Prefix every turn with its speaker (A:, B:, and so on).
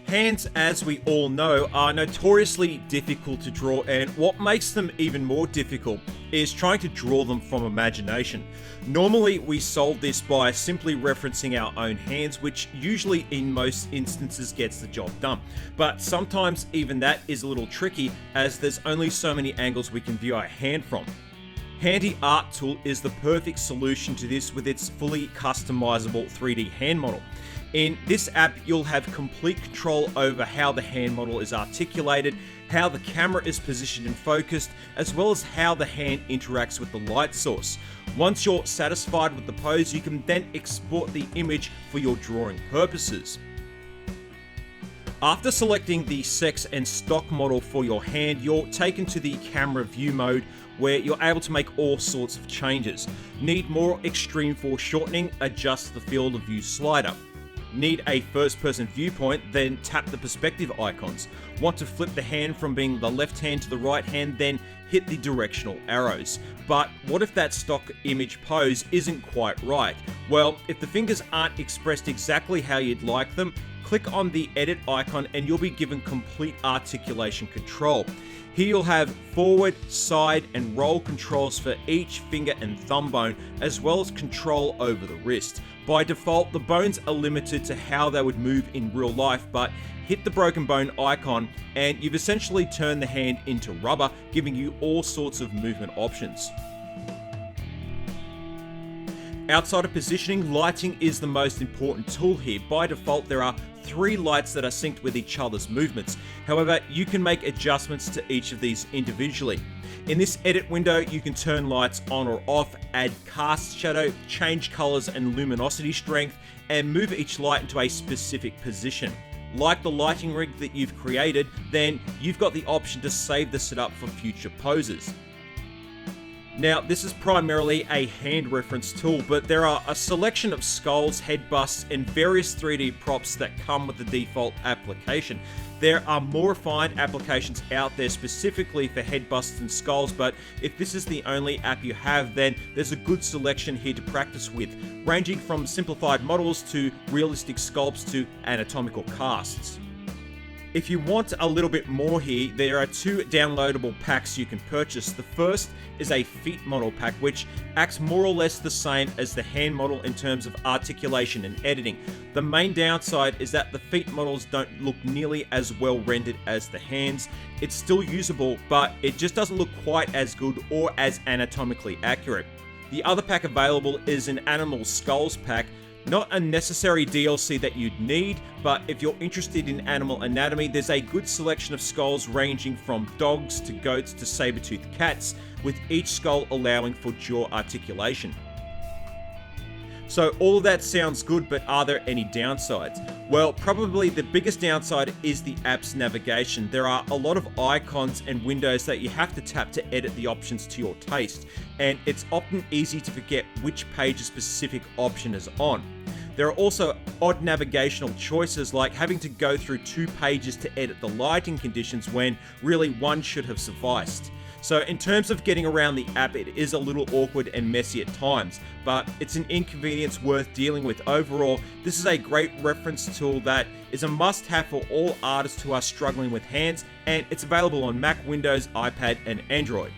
A: Hands, as we all know, are notoriously difficult to draw, and what makes them even more difficult is trying to draw them from imagination. Normally, we solve this by simply referencing our own hands, which usually in most instances gets the job done. But sometimes even that is a little tricky, as there's only so many angles we can view our hand from. Handy Art Tool is the perfect solution to this with its fully customizable 3D hand model. In this app, you'll have complete control over how the hand model is articulated, how the camera is positioned and focused, as well as how the hand interacts with the light source. Once you're satisfied with the pose, you can then export the image for your drawing purposes. After selecting the sex and stock model for your hand, you're taken to the camera view mode where you're able to make all sorts of changes. Need more extreme foreshortening? Adjust the field of view slider. Need a first person viewpoint? Then tap the perspective icons. Want to flip the hand from being the left hand to the right hand? Then hit the directional arrows. But what if that stock image pose isn't quite right? Well, if the fingers aren't expressed exactly how you'd like them, click on the edit icon and you'll be given complete articulation control. Here you'll have forward, side, and roll controls for each finger and thumb bone, as well as control over the wrist. By default, the bones are limited to how they would move in real life, but hit the broken bone icon and you've essentially turned the hand into rubber, giving you all sorts of movement options. Outside of positioning, lighting is the most important tool here. By default, there are 3 lights that are synced with each other's movements. However, you can make adjustments to each of these individually. In this edit window, you can turn lights on or off, add cast shadow, change colors and luminosity strength, and move each light into a specific position. Like the lighting rig that you've created, then you've got the option to save the setup for future poses. Now, this is primarily a hand reference tool, but there are a selection of skulls, head busts, and various 3D props that come with the default application. There are more refined applications out there specifically for head busts and skulls, but if this is the only app you have, then there's a good selection here to practice with, ranging from simplified models to realistic sculpts to anatomical casts. If you want a little bit more here, there are 2 downloadable packs you can purchase. The first is a feet model pack, which acts more or less the same as the hand model in terms of articulation and editing. The main downside is that the feet models don't look nearly as well rendered as the hands. It's still usable, but it just doesn't look quite as good or as anatomically accurate. The other pack available is an animal skulls pack. Not a necessary DLC that you'd need, but if you're interested in animal anatomy, there's a good selection of skulls ranging from dogs to goats to saber-toothed cats, with each skull allowing for jaw articulation. So all of that sounds good, but are there any downsides? Well, probably the biggest downside is the app's navigation. There are a lot of icons and windows that you have to tap to edit the options to your taste, and it's often easy to forget which page a specific option is on. There are also odd navigational choices, like having to go through 2 pages to edit the lighting conditions when really one should have sufficed. So in terms of getting around the app, it is a little awkward and messy at times, but it's an inconvenience worth dealing with. Overall, this is a great reference tool that is a must-have for all artists who are struggling with hands, and it's available on Mac, Windows, iPad, and Android.